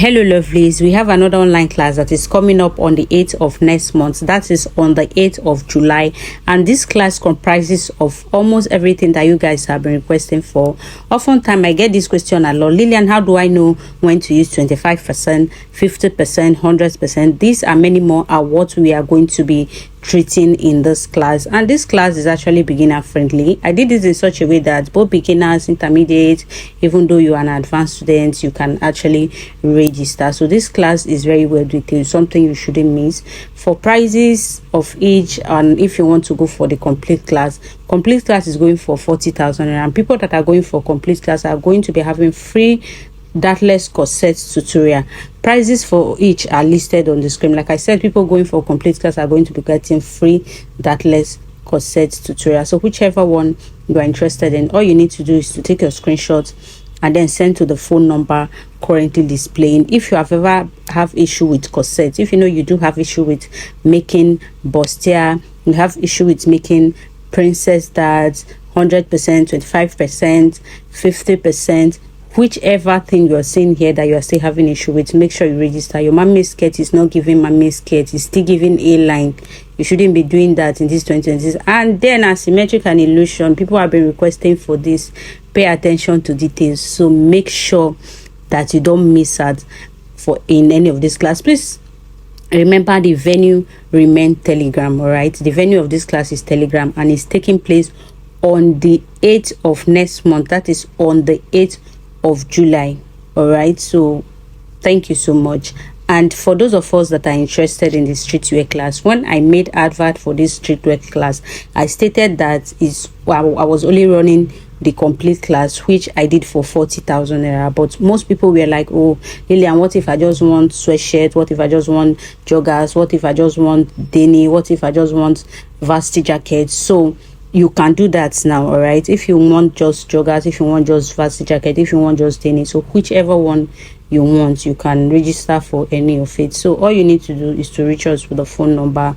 Hello lovelies, we have another online class that is coming up on the 8th of next month. That is on the 8th of July, and this class comprises of almost everything that you guys have been requesting for. Oftentimes I get this question a lot: Lillian, how do I know when to use 25%, 50%, 100%? These and many more are what we are going to be treating in this class, and this class is actually beginner friendly. I did this in such a way that both beginners, intermediate, even though you are an advanced student, you can actually register. So this class is very well detailed, something you shouldn't miss. For prices of each, and if you want to go for the complete class is going for 40,000, and people that are going for complete class are going to be having free dartless corset tutorial. Prices for each are listed on the screen. Like I said, people going for complete class are going to be getting free dartless corset tutorial. So whichever one you are interested in, all you need to do is to take your screenshot and then send to the phone number currently displaying. If you have ever have issue with corset, if you know you do have issue with making bustier, you have issue with making princess darts, 100%, 25%, 50%, whichever thing you're seeing here that you are still having issue with, make sure you register. Your mermaid skirt is not giving mermaid skirt, it's still giving A-line. You shouldn't be doing that in this 2020s. And then asymmetrical and illusion, people have been requesting for this. Pay attention to details, so make sure that you don't miss out for in any of this class. Please remember, the venue remain Telegram. All right, the venue of this class is Telegram, and it's taking place on the 8th of next month. That is on the 8th of July. All right, so thank you so much. And for those of us that are interested in the streetwear class, when I made advert for this streetwear class, I stated that I was only running the complete class, which I did for 40,000 naira. But most people were like, oh Lillian, what if I just want sweatshirt? What if I just want joggers? What if I just want denim? What if I just want varsity jackets? So you can do that now. All right, if you want just joggers, if you want just varsity jacket, if you want just denim, so whichever one you want, you can register for any of it. So all you need to do is to reach us with the phone number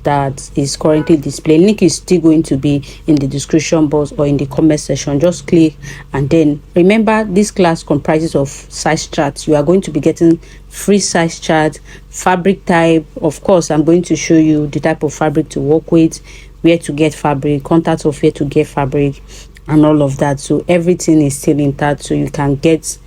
that is currently displayed. Link is still going to be in the description box or in the comment section. Just click, and then remember, this class comprises of size charts. You are going to be getting free size chart, fabric type. Of course, I'm going to show you the type of fabric to work with, where to get fabric, contacts of where to get fabric, and all of that. So everything is still intact, so you can get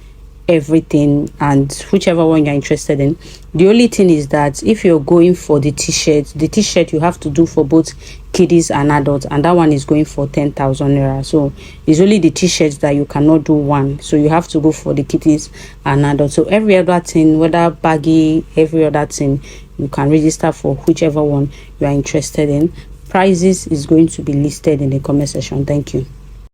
everything, and whichever one you're interested in. The only thing is that if you're going for the t-shirt you have to do for both kiddies and adults, and that one is going for 10,000 naira. So it's only the t-shirts that you cannot do one, so you have to go for the kiddies and adults. So every other thing, whether baggy, every other thing, you can register for whichever one you are interested in. Prices is going to be listed in the comment section. Thank you.